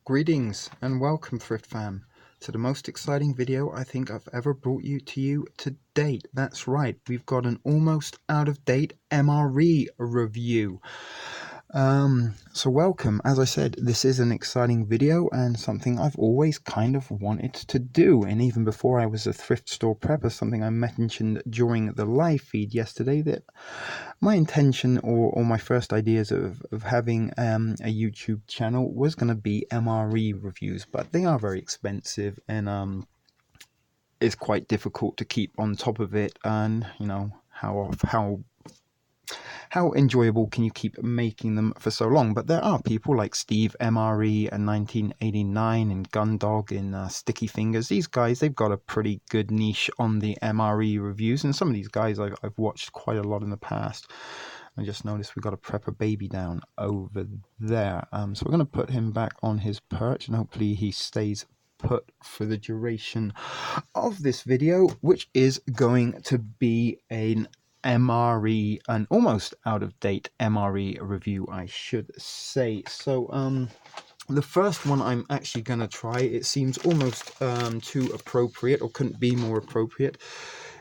Greetings and welcome, Thrift Fam, to the most exciting video I think I've ever brought to you to date. That's right, we've got an almost out-of-date MRE review. So welcome. As I said, this is an exciting video and something I've always kind of wanted to do. And even before I was a thrift store prepper, something I mentioned during the live feed yesterday, that my intention or my first ideas of having a YouTube channel was going to be MRE reviews, but they are very expensive and it's quite difficult to keep on top of it. And you know, how enjoyable can you keep making them for so long? But there are people like Steve MRE and 1989 and Gundog and Sticky Fingers. These guys, they've got a pretty good niche on the MRE reviews, and some of these guys I've watched quite a lot in the past. I just noticed we got a prepper baby down over there. So we're going to put him back on his perch, and hopefully he stays put for the duration of this video, which is going to be an MRE, an almost out-of-date MRE review, I should say. So the first one I'm actually going to try, it seems almost too appropriate, or couldn't be more appropriate.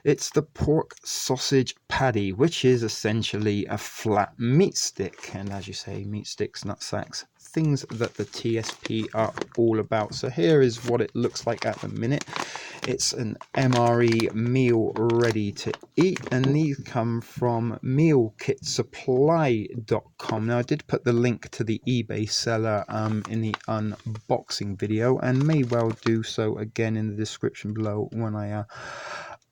It's the pork sausage patty, which is essentially a flat meat stick. And as you say, meat sticks, nut sacks, things that the TSP are all about. So here is what it looks like at the minute. It's an MRE meal ready to eat, and these come from mealkitsupply.com. Now I did put the link to the eBay seller in the unboxing video, and may well do so again in the description below when I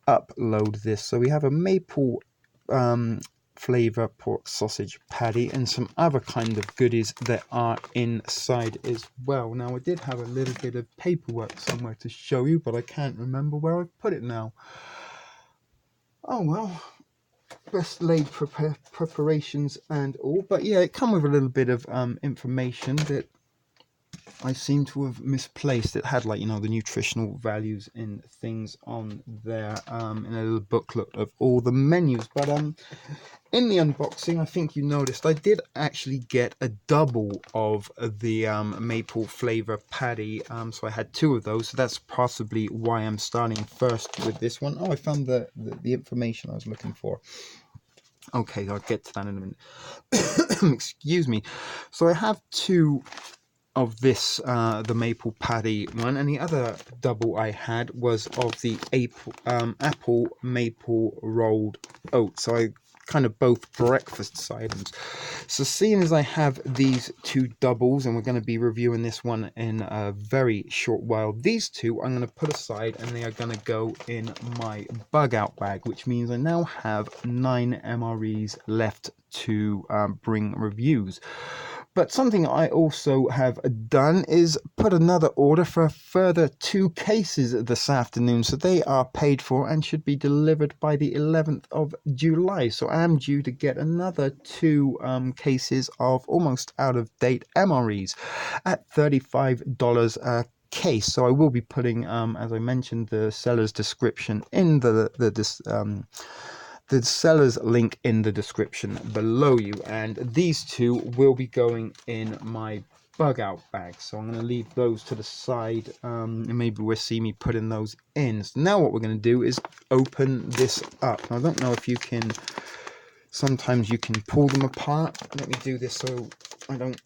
upload this. So we have a maple flavor pork sausage patty and some other kind of goodies that are inside as well. Now I did have a little bit of paperwork somewhere to show you, but I can't remember where I've put it now. Oh well, best laid preparations and all. But yeah, it come with a little bit of information that I seem to have misplaced. It had, like, you know, the nutritional values and things on there, in a little booklet of all the menus. But in the unboxing, I think you noticed I did actually get a double of the maple flavor patty. So I had two of those. So that's possibly why I'm starting first with this one. Oh, I found the information I was looking for. Okay, I'll get to that in a minute. Excuse me. So I have two of this, the maple patty one, and the other double I had was of the apple maple rolled oats. So I kind of both breakfast items. So seeing as I have these two doubles, and we're going to be reviewing this one in a very short while, these two I'm going to put aside and they are going to go in my bug out bag, which means I now have 9 MREs left to bring reviews. But something I also have done is put another order for a further 2 cases this afternoon. So they are paid for and should be delivered by the 11th of July. So I am due to get another 2 cases of almost out-of-date MREs at $35 a case. So I will be putting, as I mentioned, the seller's description in the seller's link in the description below you, and these two will be going in my bug out bag. So I'm going to leave those to the side, and maybe we'll see me putting those in. So now what we're going to do is open this up. Now, I don't know if you can, sometimes you can pull them apart. Let me do this so I don't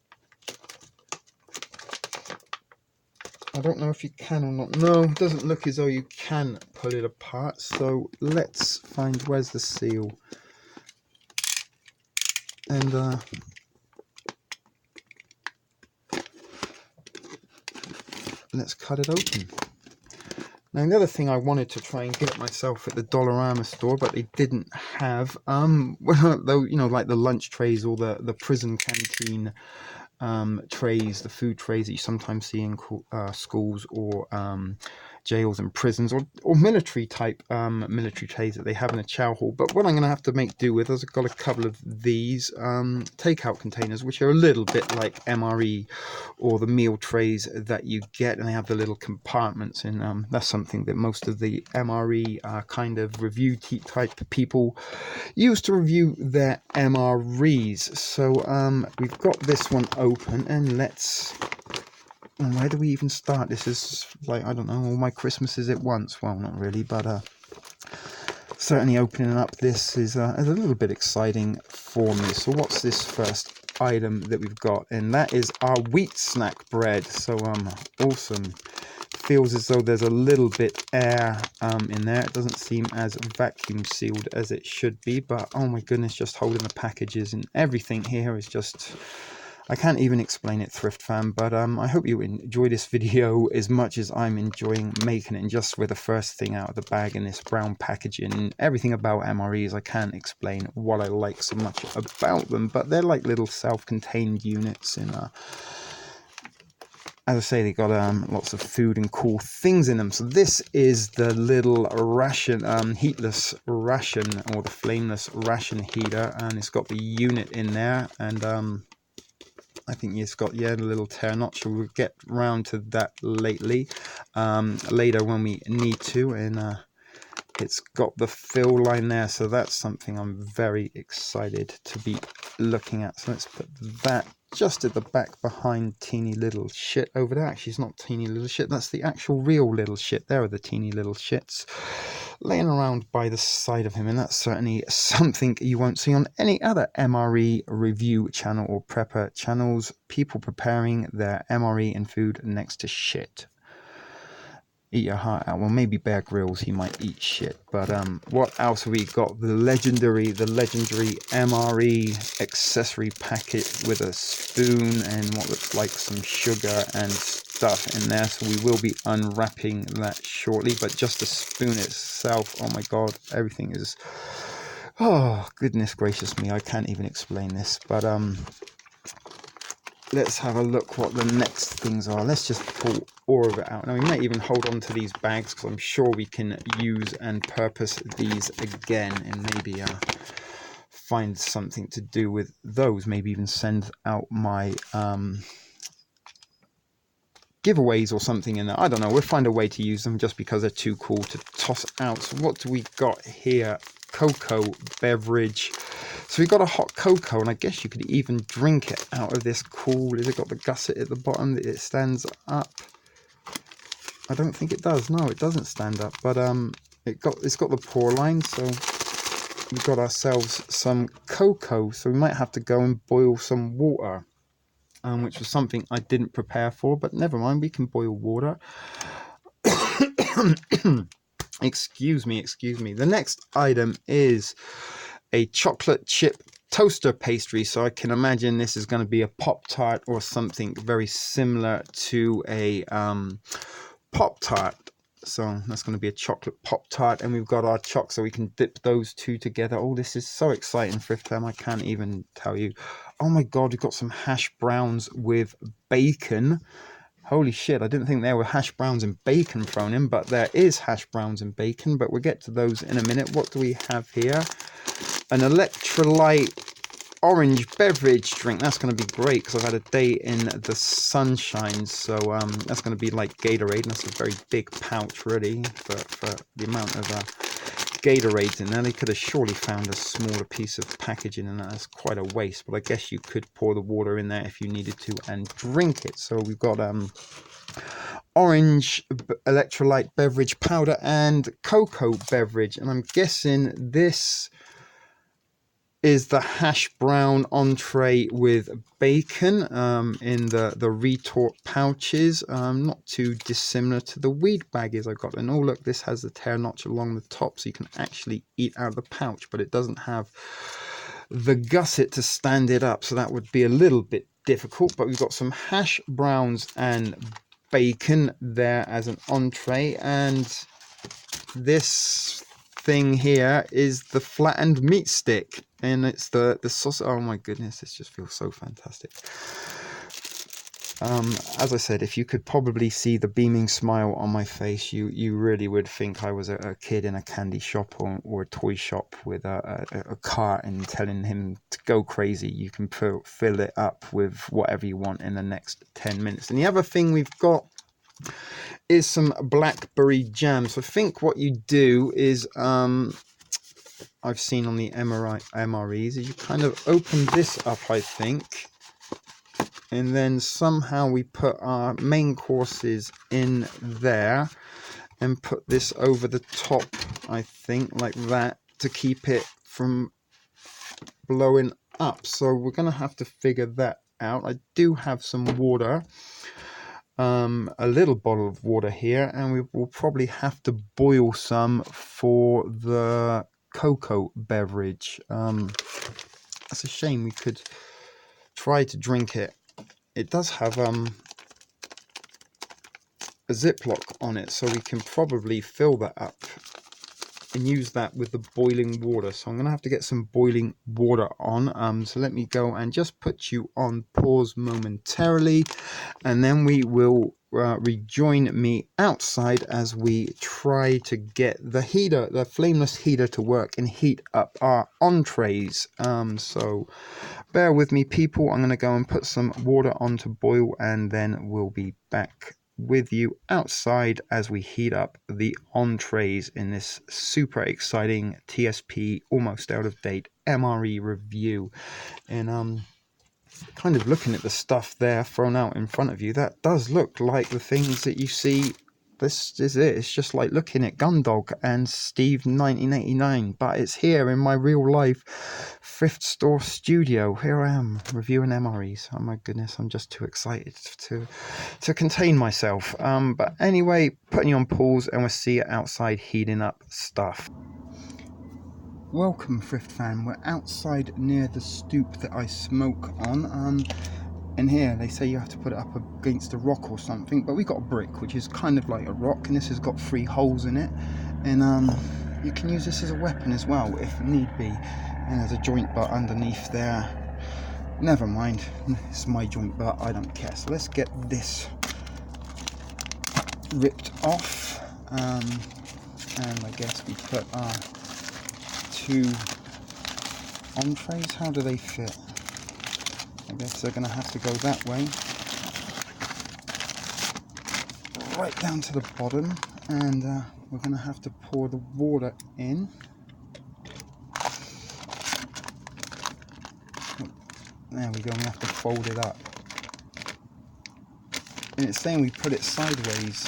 know if you can or not. No, it doesn't look as though you can pull it apart. So let's find, where's the seal? And let's cut it open. Now, the other thing I wanted to try and get myself at the Dollarama store, but they didn't have, though, you know, like the lunch trays or the prison canteen trays, the food trays that you sometimes see in schools or jails and prisons, or military type military trays that they have in a chow hall. But what I'm going to have to make do with is I've got a couple of these takeout containers, which are a little bit like MRE or the meal trays that you get, and they have the little compartments, and that's something that most of the MRE kind of review type people use to review their MREs. So we've got this one open, and let's where do we even start? This is like, I don't know, all my Christmases at once. Well, not really, but certainly opening up this is a little bit exciting for me. So what's this first item that we've got? And that is our wheat snack bread. So awesome. Feels as though there's a little bit air in there. It doesn't seem as vacuum sealed as it should be, but oh my goodness, just holding the packages and everything here is just, I can't even explain it, Thrift Fam. But I hope you enjoy this video as much as I'm enjoying making it. And just with the first thing out of the bag in this brown packaging and everything about MREs, I can't explain what I like so much about them, but they're like little self-contained units in as I say, they got lots of food and cool things in them. So this is the little ration, heatless ration, or the flameless ration heater, and it's got the unit in there. And I think it's got, yeah, the little tear notch. We'll get round to that later when we need to. And it's got the fill line there, so that's something I'm very excited to be looking at. So let's put that just at the back behind teeny little shit over there. Actually, it's not teeny little shit, that's the actual real little shit. There are the teeny little shits laying around by the side of him, and that's certainly something you won't see on any other MRE review channel or prepper channels. People preparing their MRE and food next to shit. Eat your heart out. Well, maybe Bear Grylls, he might eat shit. But what else have we got? The legendary MRE accessory packet with a spoon and what looks like some sugar and stuff in there. So we will be unwrapping that shortly. But just the spoon itself, oh my god, everything is, oh goodness gracious me, I can't even explain this. But let's have a look what the next things are. Let's just pull all of it out. Now we might even hold on to these bags because I'm sure we can use and purpose these again, and maybe find something to do with those. Maybe even send out my giveaways or something in there. I don't know. We'll find a way to use them just because they're too cool to toss out. So what do we got here? Cocoa beverage. So we got a hot cocoa, and I guess you could even drink it out of this cool. Has it got the gusset at the bottom that it stands up? I don't think it does. No, it doesn't stand up. But it's got the pour line, so we've got ourselves some cocoa. So we might have to go and boil some water, which was something I didn't prepare for. But never mind, we can boil water. Excuse me. The next item is a chocolate chip toaster pastry. So I can imagine this is going to be a Pop-Tart or something very similar to a Pop-Tart. So that's going to be a chocolate Pop-Tart, and we've got our choc, so we can dip those two together. Oh, this is so exciting, Thrift Fam, I can't even tell you. Oh my god, we've got some hash browns with bacon. Holy shit, I didn't think there were hash browns and bacon thrown in, but there is hash browns and bacon, but we'll get to those in a minute. What do we have here? An electrolyte orange beverage drink. That's going to be great because I've had a day in the sunshine, so that's going to be like Gatorade, and that's a very big pouch really for the amount of Gatorades in there. They could have surely found a smaller piece of packaging, and that's quite a waste, but I guess you could pour the water in there if you needed to and drink it. So we've got orange electrolyte beverage powder and cocoa beverage, and I'm guessing this is the hash brown entree with bacon in the retort pouches. Not too dissimilar to the weed baggies I got. And oh look, this has the tear notch along the top, so you can actually eat out of the pouch, but it doesn't have the gusset to stand it up, so that would be a little bit difficult. But we've got some hash browns and bacon there as an entree, and this thing here is the flattened meat stick, and it's the sauce. Oh my goodness, this just feels so fantastic. As I said, if you could probably see the beaming smile on my face, you really would think I was a kid in a candy shop or a toy shop with a cart and telling him to go crazy. You can fill it up with whatever you want in the next 10 minutes. And the other thing we've got is some blackberry jam. So I think what you do is, I've seen on the MREs, is you kind of open this up, I think, and then somehow we put our main courses in there and put this over the top, I think, like that, to keep it from blowing up. So we're gonna have to figure that out. I do have some water, a little bottle of water here, and we will probably have to boil some for the cocoa beverage. That's a shame. We could try to drink it. It does have a Ziploc on it, so we can probably fill that up and use that with the boiling water. So I'm gonna have to get some boiling water on. So let me go and just put you on pause momentarily, and then we will rejoin me outside as we try to get the heater, the flameless heater, to work and heat up our entrees. So bear with me, people. I'm gonna go and put some water on to boil, and then we'll be back with you outside as we heat up the entrees in this super exciting TSP almost out of date MRE review. And kind of looking at the stuff there thrown out in front of you, that does look like the things that you see. This is it. It's just like looking at Gundog and Steve 1989, but it's here in my real life thrift store studio. Here I am reviewing MREs. Oh my goodness, I'm just too excited to contain myself. But anyway, putting you on pause, and we'll see you outside heating up stuff. Welcome, thrift fan. We're outside near the stoop that I smoke on. And here they say you have to put it up against a rock or something, but we got a brick, which is kind of like a rock, and this has got 3 holes in it, and you can use this as a weapon as well if need be. And there's a joint butt underneath there. Never mind, it's my joint butt, I don't care. So let's get this ripped off, and I guess we put our 2 entrees. How do they fit? I guess they're going to have to go that way, right down to the bottom, and we're going to have to pour the water in. There we go, we have to fold it up. And it's saying we put it sideways,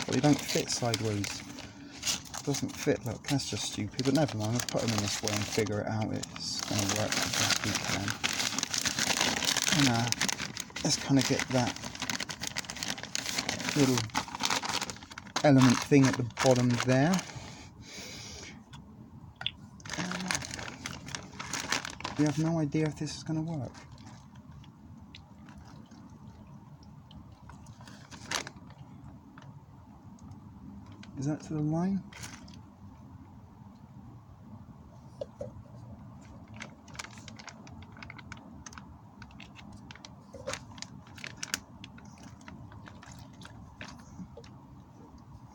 but they don't fit sideways. It doesn't fit, look, that's just stupid, but never mind, we'll put them in this way and figure it out. It's going to work the best we can. And let's kind of get that little element thing at the bottom there. We have no idea if this is going to work. Is that to the line?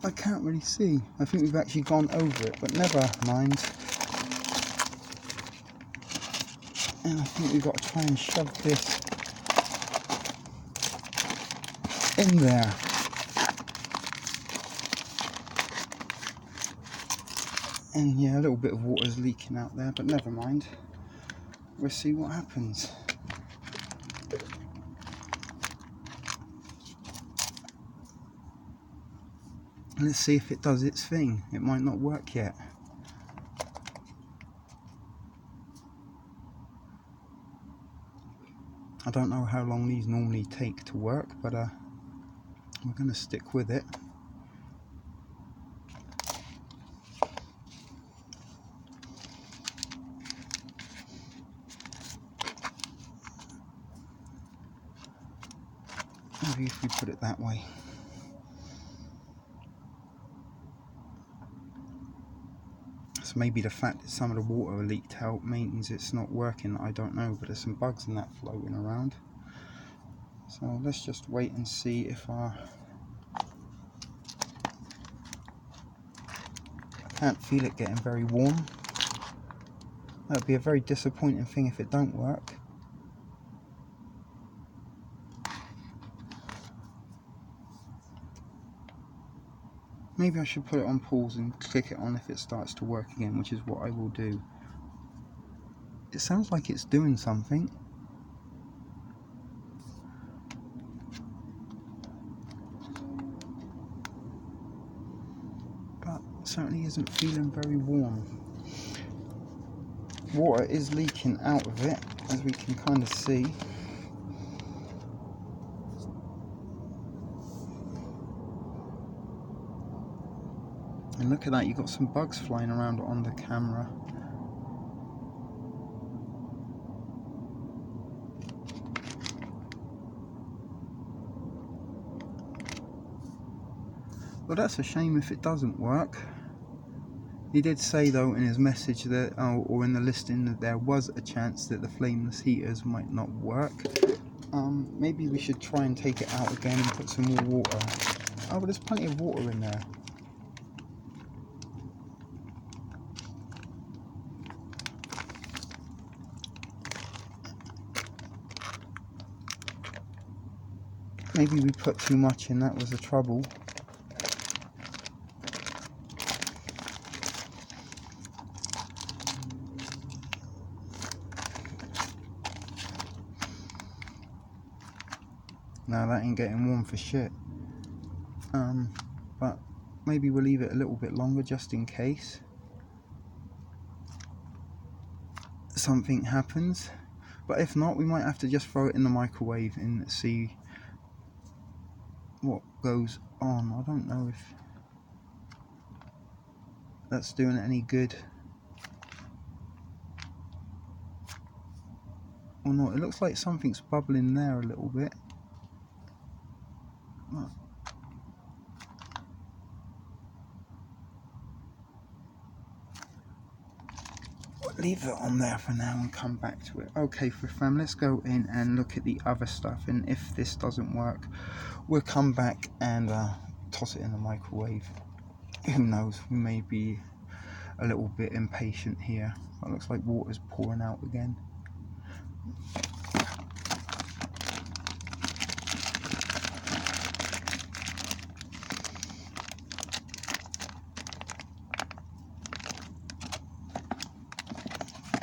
I can't really see. I think we've actually gone over it, but never mind. And I think we've got to try and shove this in there. And yeah, a little bit of water is leaking out there, but never mind. We'll see what happens. Let's see if it does its thing. It might not work yet. I don't know how long these normally take to work, but we're going to stick with it. Maybe if we put it that way. So maybe the fact that some of the water leaked out means it's not working, I don't know, but there's some bugs in that floating around. So let's just wait and see if I can't feel it getting very warm. That would be a very disappointing thing if it don't work. Maybe I should put it on pause and click it on if it starts to work again, which is what I will do. It sounds like it's doing something. certainly isn't feeling very warm. Water is leaking out of it, as we can kind of see. And look at that, you've got some bugs flying around on the camera. Well, that's a shame if it doesn't work. He did say though in his message that, or in the listing, that there was a chance that the flameless heaters might not work. Maybe we should try and take it out again and put some more water. Oh, but there's plenty of water in there. Maybe we put too much in, that was the trouble. Now that ain't getting warm for shit. But maybe we'll leave it a little bit longer just in case something happens. But if not, we might have to just throw it in the microwave and see what goes on. I don't know if that's doing it any good or not. It looks like something's bubbling there a little bit. Leave it on there for now and come back to it. Okay, fam, let's go in and look at the other stuff, and if this doesn't work, we'll come back and toss it in the microwave. Who knows, we may be a little bit impatient here. It looks like water's pouring out again.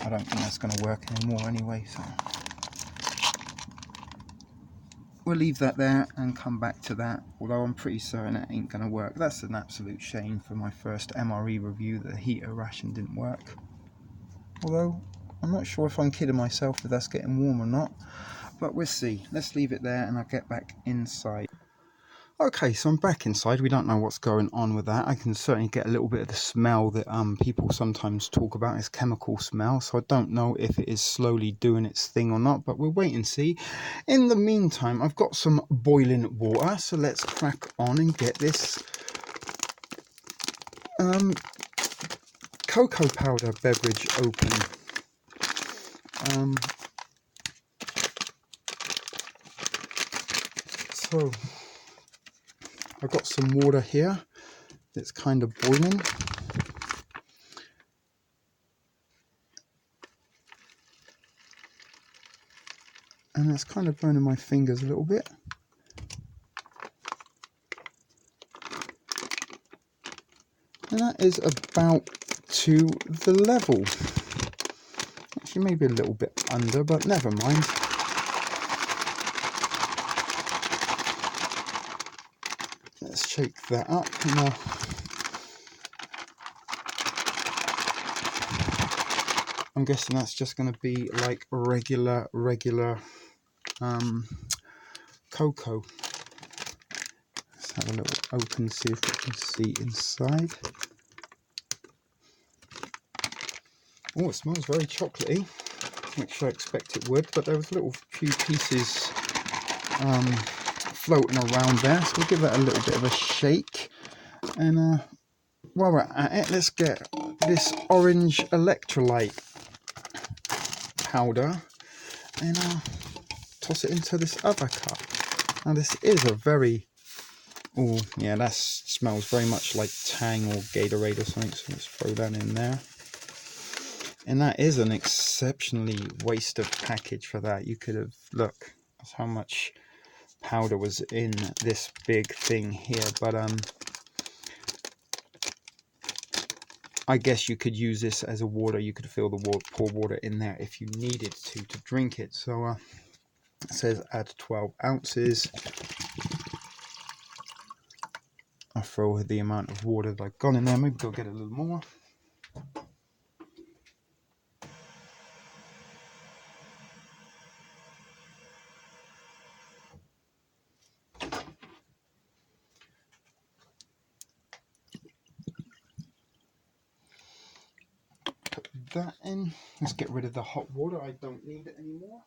I don't think that's going to work anymore anyway, so we'll leave that there and come back to that, although I'm pretty certain it ain't going to work. That's an absolute shame for my first MRE review that the heater ration didn't work. Although, I'm not sure if I'm kidding myself if that's getting warm or not, but we'll see. Let's leave it there and I'll get back inside. Okay, so I'm back inside. We don't know what's going on with that. I can certainly get a little bit of the smell that people sometimes talk about, is chemical smell. So I don't know if it is slowly doing its thing or not, but we'll wait and see. In the meantime, I've got some boiling water, so let's crack on and get this cocoa powder beverage open. So I've got some water here that's kind of boiling. And it's kind of burning my fingers a little bit. And that is about to the level. Actually, maybe a little bit under, but never mind. Let's shake that up. And I'm guessing that's just going to be like regular cocoa. Let's have a little open, see if we can see inside. Oh, it smells very chocolatey, which I expect it would, but there was a little few pieces floating around there, so we'll give that a little bit of a shake. And while we're at it, let's get this orange electrolyte powder and toss it into this other cup. Now this is a very, oh yeah, that smells very much like Tang or Gatorade or something, so let's throw that in there. And that is an exceptionally wasted package for that. You could have, look, that's how much powder was in this big thing here, but I guess you could use this as a water. You could fill the water, pour water in there if you needed to drink it. So it says add 12 ounces. I'll throw the amount of water that I've got in there. Maybe go get a little more. Put that in. Let's get rid of the hot water. I don't need it anymore.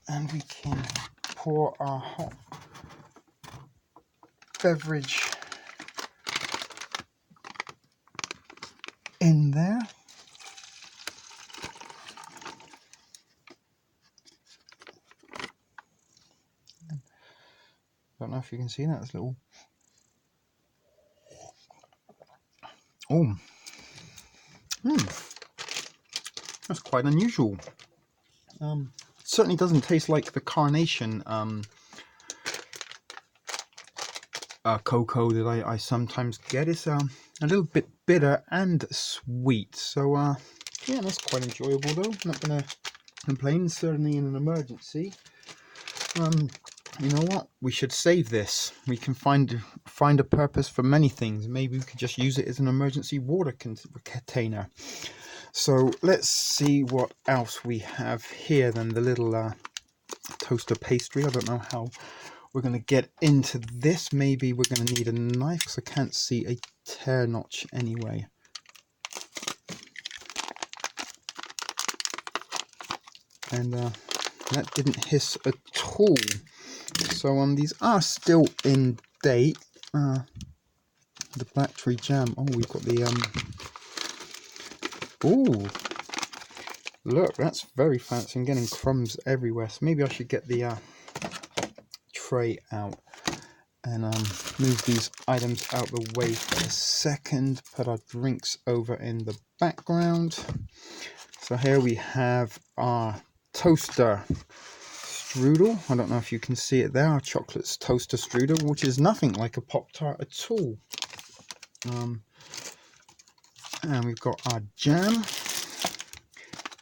And we can pour our hot beverage in there. Don't know if you can see that. It's little. Oh, that's quite unusual. Certainly doesn't taste like the carnation cocoa that I sometimes get. It's a little bit bitter and sweet. So yeah, that's quite enjoyable though. Not gonna complain. Certainly in an emergency. You know what? We should save this. We can find a purpose for many things. Maybe we could just use it as an emergency water container. So let's see what else we have here. Then the little toaster pastry. I don't know how we're going to get into this. Maybe we're going to need a knife because I can't see a tear notch anyway. And that didn't hiss at all. So these are still in date. The blackberry jam. Oh, we've got the oh, look, that's very fancy. I'm getting crumbs everywhere. So maybe I should get the tray out and move these items out the way for a second. Put our drinks over in the background. So here we have our toaster strudel. I don't know if you can see it there. Our chocolate toaster strudel, which is nothing like a Pop-Tart at all. And we've got our jam.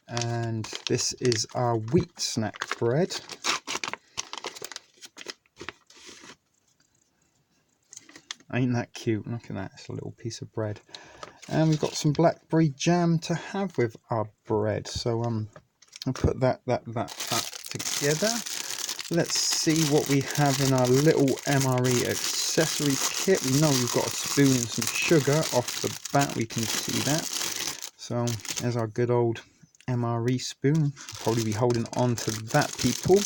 And this is our wheat snack bread. Ain't that cute? Look at that. It's a little piece of bread. And we've got some blackberry jam to have with our bread. So I'll put that together. Let's see what we have in our little MRE accessory kit. We know we've got a spoon and some sugar off the bat. We can see that. So there's our good old MRE spoon. Probably be holding on to that, people.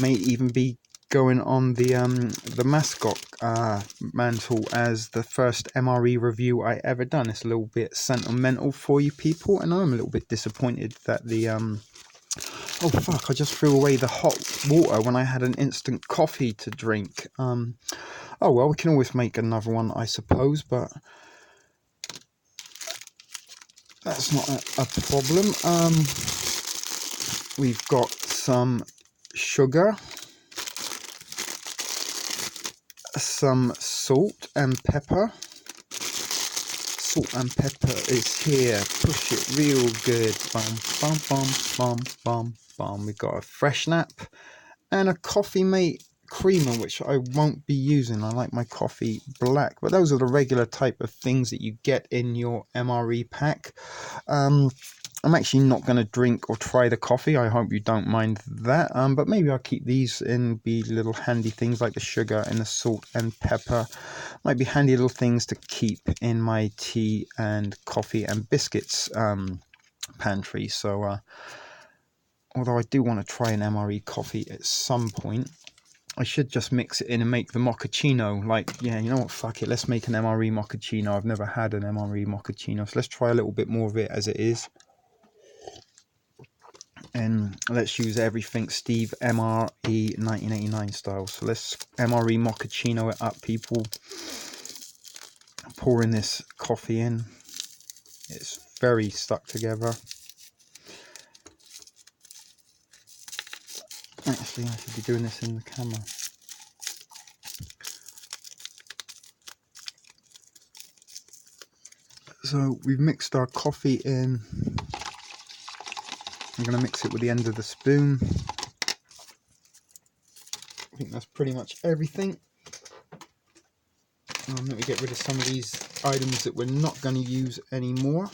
May even be going on the mascot mantle as the first MRE review I ever done. It's a little bit sentimental for you people, and I'm a little bit disappointed that the oh fuck, I just threw away the hot water when I had an instant coffee to drink. Oh well, we can always make another one, I suppose, but that's not a problem. We've got some sugar, some salt and pepper. Salt and pepper is here. Push it real good. Bum, bum, bum, bum, bum, bum. We've got a fresh nap and a coffee mate creamer, which I won't be using. I like my coffee black, but those are the regular type of things that you get in your MRE pack. I'm actually not going to drink or try the coffee. I hope you don't mind that. But maybe I'll keep these in, be little handy things like the sugar and the salt and pepper. Might be handy little things to keep in my tea and coffee and biscuits pantry. So although I do want to try an MRE coffee at some point, I should just mix it in and make the mochaccino. Like, yeah, you know what, fuck it, let's make an MRE mochaccino. I've never had an MRE mochaccino, so let's try a little bit more of it as it is. And let's use everything Steve MRE 1989 style. So let's MRE mochaccino it up, people. Pouring this coffee in. It's very stuck together. Actually, I should be doing this in the camera. So we've mixed our coffee in. I'm going to mix it with the end of the spoon. think that's pretty much everything. Let me get rid of some of these items that we're not going to use anymore.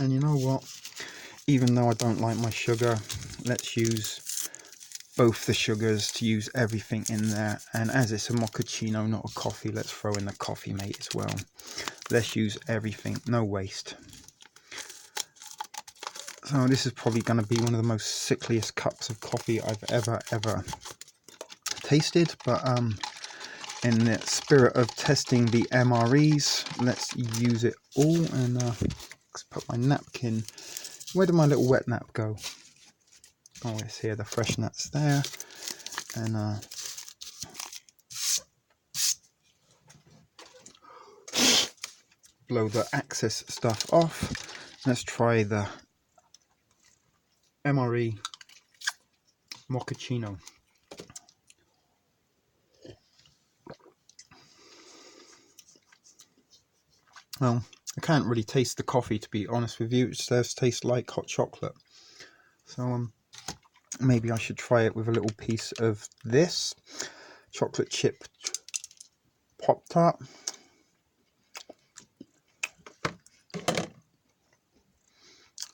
And you know what? Even though I don't like my sugar, let's use both the sugars to use everything in there. And as it's a mochaccino, not a coffee, let's throw in the coffee mate as well. Let's use everything, no waste. So this is probably going to be one of the most sickliest cups of coffee I've ever tasted. But in the spirit of testing the MREs, let's use it all. And let's put my napkin. Where did my little wet nap go? Oh, it's here, the fresh nuts there. And blow the excess stuff off. Let's try the MRE mochaccino. Well, I can't really taste the coffee, to be honest with you. It does taste like hot chocolate. So maybe I should try it with a little piece of this chocolate chip Pop-Tart.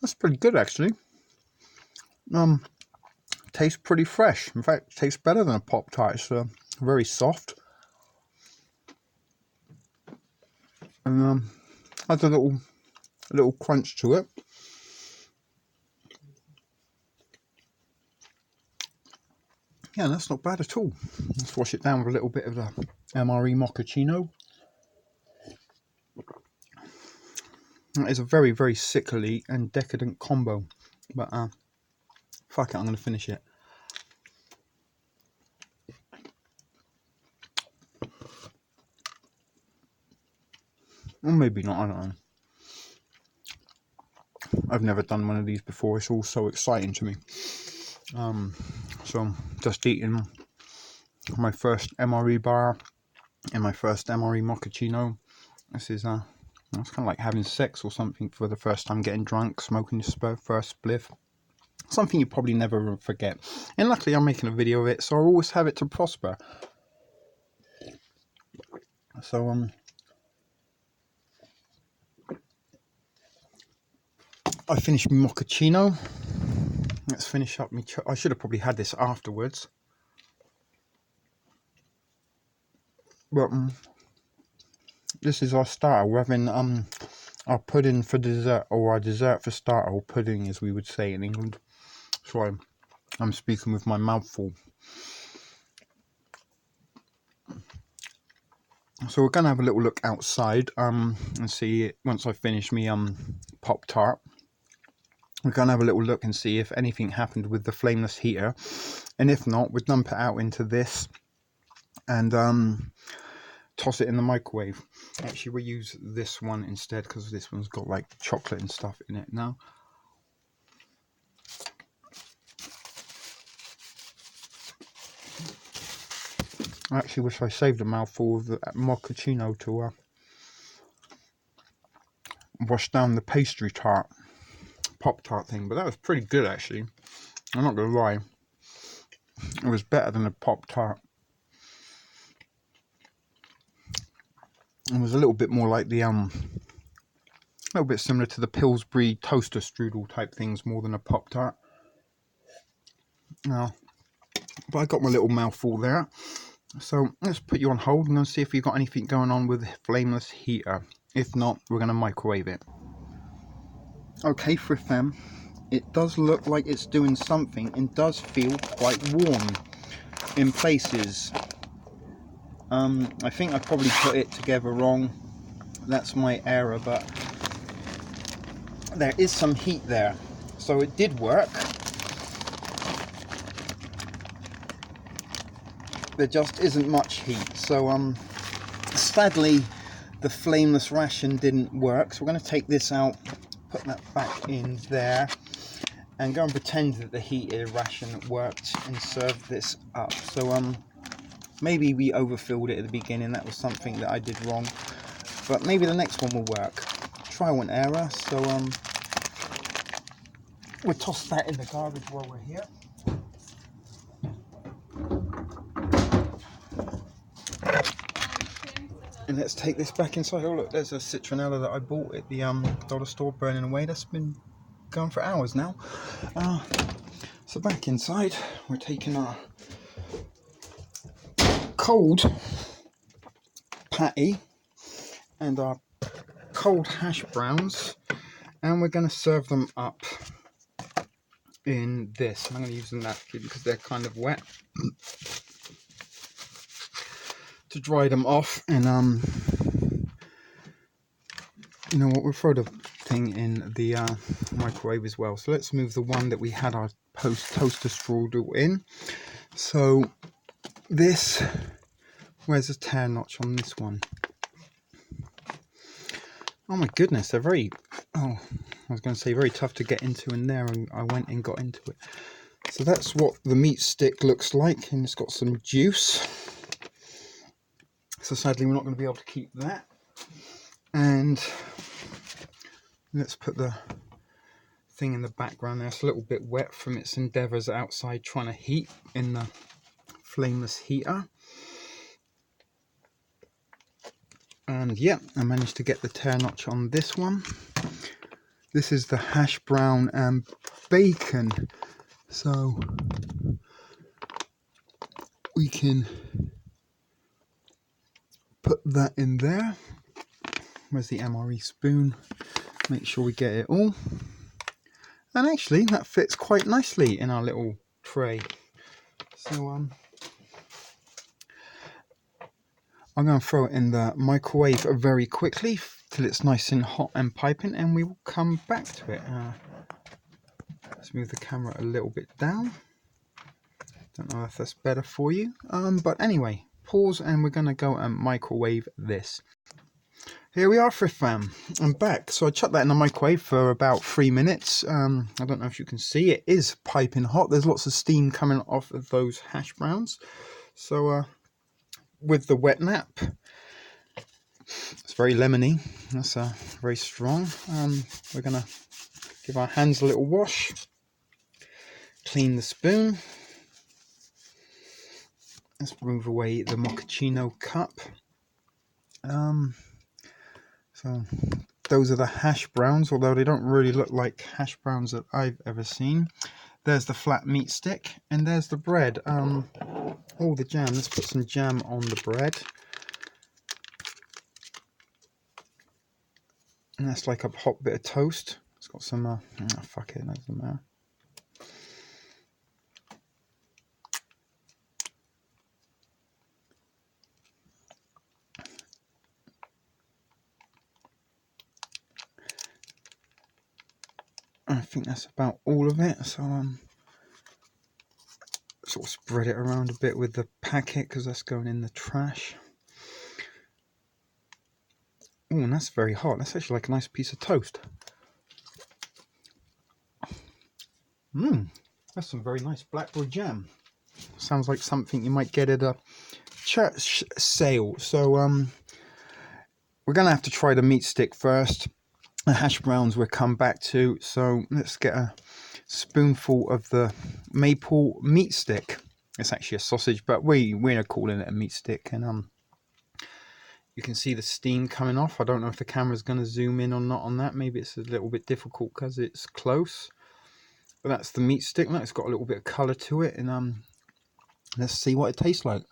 That's pretty good, actually. Tastes pretty fresh. In fact, it tastes better than a Pop-Tart. It's very soft. And has a little crunch to it. Yeah, that's not bad at all. Let's wash it down with a little bit of the MRE mochaccino. That is a very, very sickly and decadent combo. But fuck it, I'm going to finish it. Or maybe not, I don't know. I've never done one of these before. It's all so exciting to me. So I'm just eating my first MRE bar and my first MRE mochaccino. This is it's kind of like having sex or something for the first time, getting drunk, smoking your first spliff. Something you probably never forget. And luckily I'm making a video of it, so I always have it to prosper. So I finished my mochaccino. Let's finish up my I should have probably had this afterwards. But this is our starter. We're having our pudding for dessert, or our dessert for starter, or pudding as we would say in England. So I'm speaking with my mouth full. So we're gonna have a little look outside and see it once I finish me Pop-Tart. We're gonna have a little look and see if anything happened with the flameless heater, and if not, we'll dump it out into this and toss it in the microwave. Actually, we'll use this one instead because this one's got like chocolate and stuff in it now. I actually wish I saved a mouthful of the mochaccino to wash down the pastry tart, Pop-Tart thing, but that was pretty good actually. I'm not gonna lie, it was better than a Pop-Tart. It was a little bit more like the a little bit similar to the Pillsbury toaster strudel type things more than a Pop-Tart. Now, but I got my little mouthful there. So let's put you on hold and see if you've got anything going on with the flameless heater. If not, we're going to microwave it. Okay, Thrift Fam, it does look like it's doing something and does feel quite warm in places. I think I probably put it together wrong. That's my error, but there is some heat there. So it did work. There just isn't much heat. So sadly the flameless ration didn't work. So we're going to take this out, put that back in there, and go and pretend that the heated ration worked and serve this up. So maybe we overfilled it at the beginning. That was something that I did wrong, but maybe the next one will work. Trial and error. So we'll toss that in the garbage while we're here. And let's take this back inside. Oh look, there's a citronella that I bought at the dollar store burning away. That's been going for hours now. So back inside, we're taking our cold patty and our cold hash browns, and we're going to serve them up in this. I'm going to use a napkin because they're kind of wet to dry them off. And you know what, we'll throw the thing in the microwave as well. So let's move the one that we had our toaster strudel in. So this, where's the tear notch on this one? Oh my goodness, they're very, I was going to say very tough to get into in there, and I went and got into it. So that's what the meat stick looks like, and it's got some juice. So sadly we're not going to be able to keep that. And let's put the thing in the background there. It's a little bit wet from its endeavours outside trying to heat in the flameless heater. And yeah, I managed to get the tear notch on this one. This is the hash brown and bacon. So we can put that in there. Where's the MRE spoon? Make sure we get it all. And actually that fits quite nicely in our little tray. So I'm going to throw it in the microwave very quickly till it's nice and hot and piping, and we will come back to it. Let's move the camera a little bit down. Don't know if that's better for you. But anyway, pause, and we're going to go and microwave this. Here we are, Thrift Fam. I'm back. So I chucked that in the microwave for about 3 minutes. I don't know if you can see, it is piping hot. There's lots of steam coming off of those hash browns. So with the wet nap, it's very lemony. That's very strong. We're going to give our hands a little wash. Clean the spoon. Let's move away the mochaccino cup. So those are the hash browns, although they don't really look like hash browns that I've ever seen. There's the flat meat stick, and there's the bread. Oh, the jam. Let's put some jam on the bread. And that's like a hot bit of toast. It's got some, oh, fuck it, that doesn't matter. I think that's about all of it. So sort of spread it around a bit with the packet, because that's going in the trash. Oh, and that's very hot. That's actually like a nice piece of toast. That's some very nice blackberry jam. Sounds like something you might get at a church sale. So we're gonna have to try the meat stick first. The hash browns we'll come back to. So let's get a spoonful of the maple meat stick. It's actually a sausage, but we're calling it a meat stick. And you can see the steam coming off. I don't know if the camera's going to zoom in or not on that. Maybe it's a little bit difficult because it's close. But that's the meat stick. Now it's got a little bit of colour to it. And let's see what it tastes like.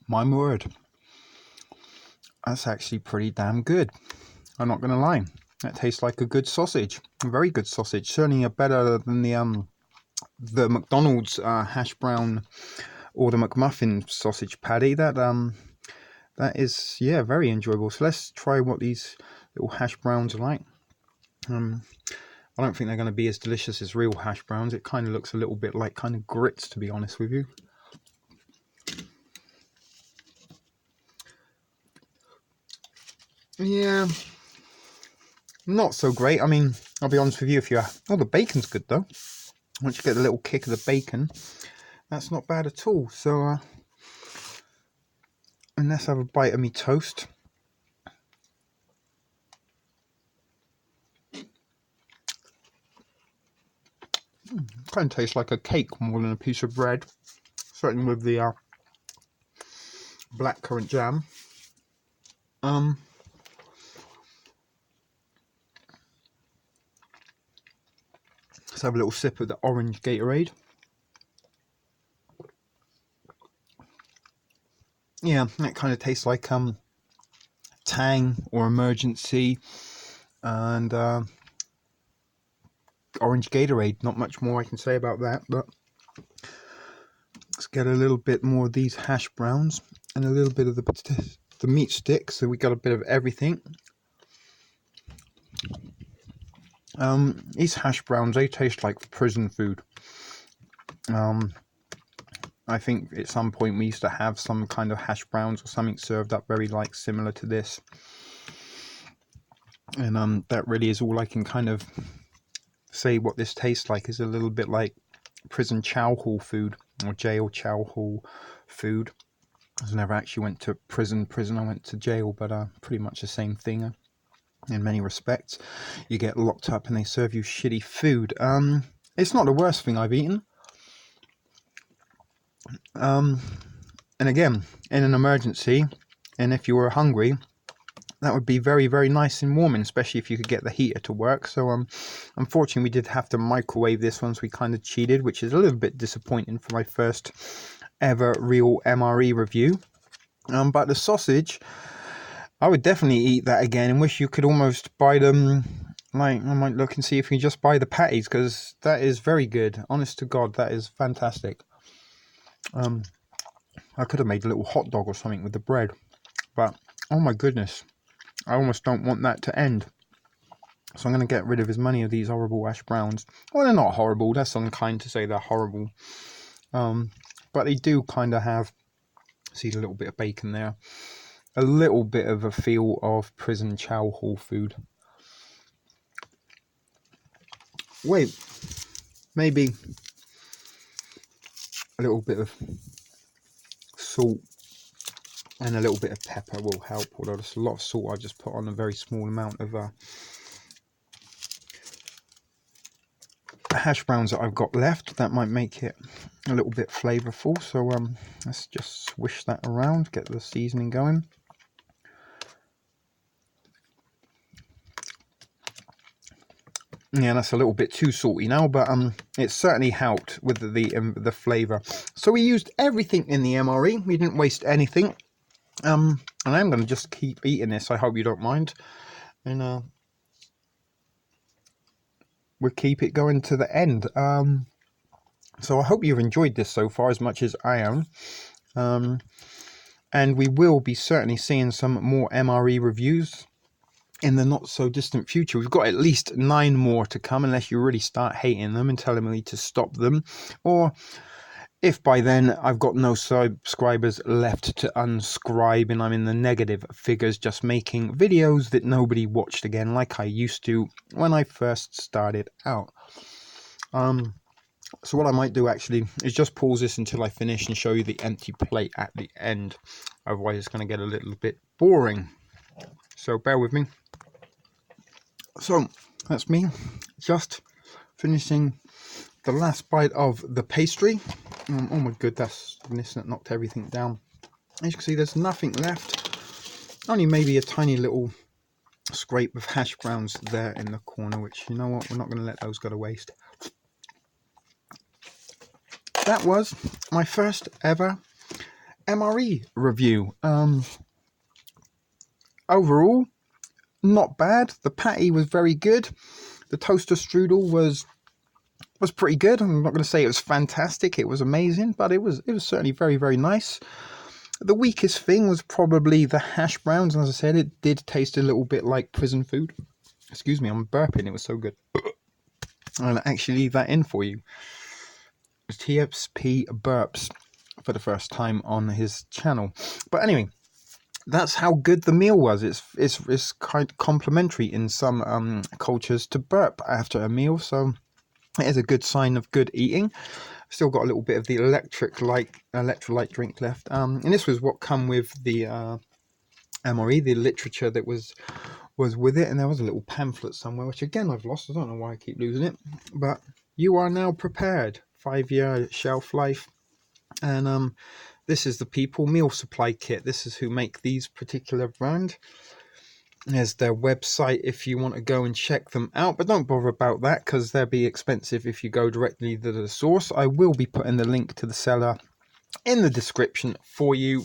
My word. That's actually pretty damn good. I'm not going to lie. That tastes like a good sausage. A very good sausage. Certainly a better than the McDonald's hash brown or the McMuffin sausage patty. That is, yeah, very enjoyable. So let's try what these little hash browns are like. I don't think they're going to be as delicious as real hash browns. It kind of looks a little bit like kind of grits, to be honest with you. Yeah, not so great. I mean, I'll be honest with you, the bacon's good though. Once you get the little kick of the bacon, that's not bad at all. So and let's have a bite of me toast. kind of tastes like a cake more than a piece of bread. Certainly with the blackcurrant jam. Let's have a little sip of the orange Gatorade. Yeah, that kind of tastes like Tang or Emergency and orange Gatorade. Not much more I can say about that, but let's get a little bit more of these hash browns and a little bit of the meat sticks, so we got a bit of everything. These hash browns, they taste like prison food. I think at some point we used to have some kind of hash browns or something served up very like similar to this, and that really is all I can kind of say what this tastes like. Is a little bit like prison chow hall food or jail chow hall food. I never actually went to prison. I went to jail, but pretty much the same thing in many respects. You get locked up and they serve you shitty food. It's not the worst thing I've eaten. And again, in an emergency, and if you were hungry, that would be very, very nice and warming, especially if you could get the heater to work. So unfortunately we did have to microwave this once we kind of cheated, which is a little bit disappointing for my first ever real MRE review. But the sausage, I would definitely eat that again, and wish you could almost buy them. Like, I might look and see if you just buy the patties, because that is very good. Honest to God, that is fantastic. I could have made a little hot dog or something with the bread, but oh my goodness, I almost don't want that to end. So I'm going to get rid of as many of these horrible hash browns. Well, they're not horrible. That's unkind to say they're horrible. But they do kind of have, see the little bit of bacon there, a little bit of a feel of prison chow hall food. Wait, maybe a little bit of salt and a little bit of pepper will help, although there's a lot of salt. I just put on a very small amount of hash browns that I've got left. That might make it a little bit flavorful, so let's just swish that around, get the seasoning going. Yeah, that's a little bit too salty now, but it certainly helped with the flavour. So we used everything in the MRE. We didn't waste anything. And I'm going to just keep eating this. I hope you don't mind. And we'll keep it going to the end. So I hope you've enjoyed this so far as much as I am. And we will be certainly seeing some more MRE reviews in the not so distant future. We've got at least 9 more to come, unless you really start hating them and telling me to stop them, or if by then I've got no subscribers left to unscribe and I'm in the negative figures, just making videos that nobody watched again, like I used to when I first started out. So what I might do actually is just pause this until I finish and show you the empty plate at the end. Otherwise it's going to get a little bit boring. So bear with me. So that's me just finishing the last bite of the pastry. Oh my god, that's this that knocked everything down. As you can see, there's nothing left. Only maybe a tiny little scrape of hash browns there in the corner, which, you know what, we're not going to let those go to waste. That was my first ever MRE review. Overall, not bad. The patty was very good. The toaster strudel was pretty good. I'm not going to say it was fantastic. It was amazing, but it was certainly very, very nice. The weakest thing was probably the hash browns, and as I said, it did taste a little bit like prison food. Excuse me, I'm burping. It was so good. I'll actually leave that in for you. TSP burps for the first time on his channel. But anyway, that's how good the meal was. It's quite complimentary in some cultures to burp after a meal, so it is a good sign of good eating. Still got a little bit of the electrolyte drink left. And this was what come with the MRE, the literature that was with it. And there was a little pamphlet somewhere, which again I've lost. I don't know why I keep losing it. But you are now prepared. 5-year shelf life. And this is the People Meal Supply Kit. This is who make these particular brand. There's their website if you want to go and check them out, but don't bother about that because they'll be expensive if you go directly to the source. I will be putting the link to the seller in the description for you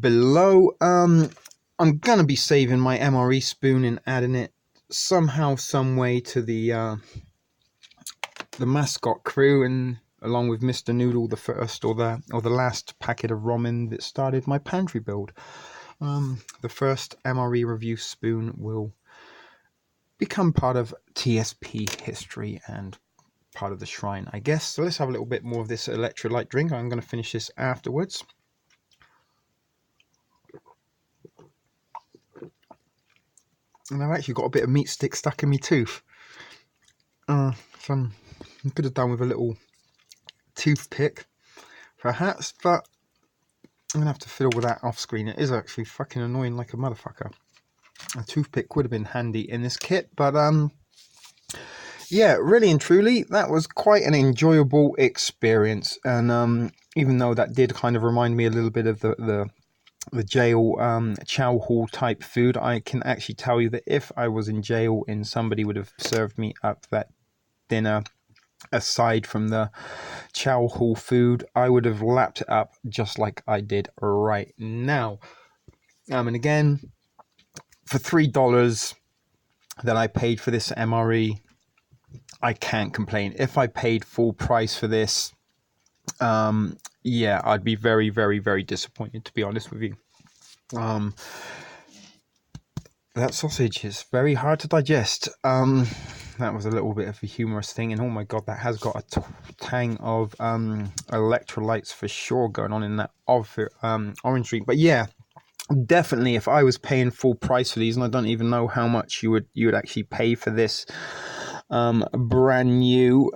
below. I'm gonna be saving my MRE spoon and adding it somehow, some way to the mascot crew, and along with Mr. Noodle, the first or the last packet of ramen that started my pantry build. The first MRE review spoon will become part of TSP history and part of the shrine, I guess. So let's have a little bit more of this electrolyte drink. I'm going to finish this afterwards. And I've actually got a bit of meat stick stuck in my tooth. So I could have done with a little toothpick, perhaps, but I'm going to have to fiddle with that off screen. It is actually fucking annoying like a motherfucker. A toothpick would have been handy in this kit, but yeah, really and truly, that was quite an enjoyable experience. And even though that did kind of remind me a little bit of the jail chow hall type food, I can actually tell you that if I was in jail and somebody would have served me up that dinner, aside from the chow hall food, I would have lapped it up just like I did right now. And again, for $3 that I paid for this MRE, I can't complain. If I paid full price for this, yeah, I'd be very, very, very disappointed, to be honest with you. That sausage is very hard to digest. That was a little bit of a humorous thing, and oh my god, that has got a tang of electrolytes for sure going on in that orange drink. But yeah, definitely, if I was paying full price for these, and I don't even know how much you would actually pay for this brand new,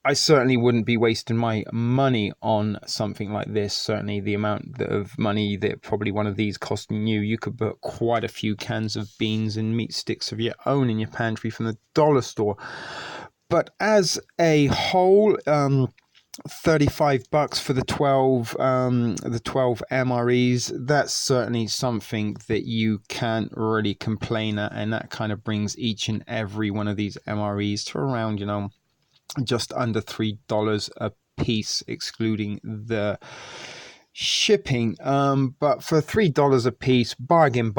I certainly wouldn't be wasting my money on something like this. Certainly the amount of money that probably one of these costing you could put quite a few cans of beans and meat sticks of your own in your pantry from the dollar store. But as a whole, $35 for the 12 MREs, that's certainly something that you can't really complain at, and that kind of brings each and every one of these MREs to around, you know, just under $3 a piece, excluding the shipping. But for $3 a piece, bargain,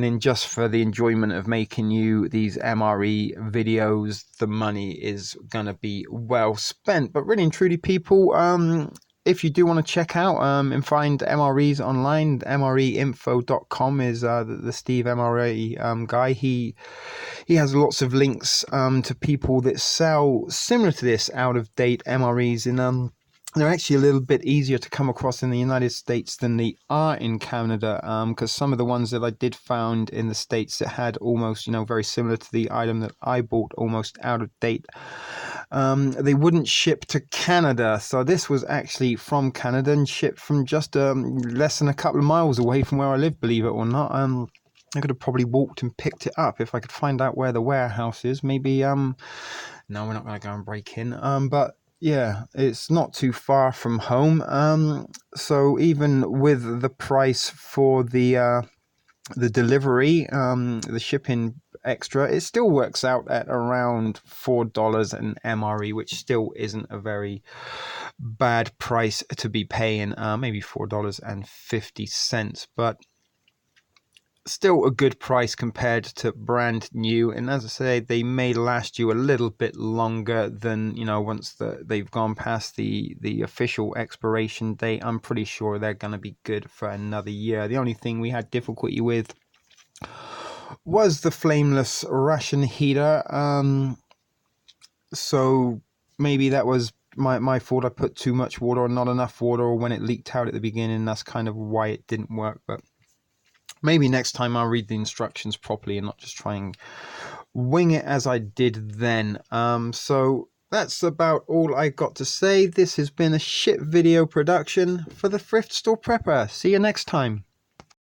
and just for the enjoyment of making you these MRE videos, the money is gonna be well spent. But really and truly, people, if you do want to check out and find MREs online, MREinfo.com is the Steve MRE guy. He has lots of links to people that sell similar to this out-of-date MREs, and they're actually a little bit easier to come across in the United States than they are in Canada, because some of the ones that I did found in the States that had almost, you know, very similar to the item that I bought, almost out of date, they wouldn't ship to Canada. So this was actually from Canada and shipped from just less than a couple of miles away from where I live, believe it or not. I could have probably walked and picked it up if I could find out where the warehouse is. Maybe no, we're not going to go and break in, but yeah, it's not too far from home. So even with the price for the delivery, the shipping extra, it still works out at around $4 an MRE, which still isn't a very bad price to be paying. Maybe $4.50, but still a good price compared to brand new. And as I say, they may last you a little bit longer than, you know, once they've gone past the official expiration date. I'm pretty sure they're going to be good for another year. The only thing we had difficulty with was the flameless ration heater. So maybe that was my fault. I put too much water or not enough water, or when it leaked out at the beginning, that's kind of why it didn't work. But maybe next time I'll read the instructions properly and not just try and wing it as I did then. So that's about all I got to say. This has been a shit video production for the Thrift Store Prepper. See you next time.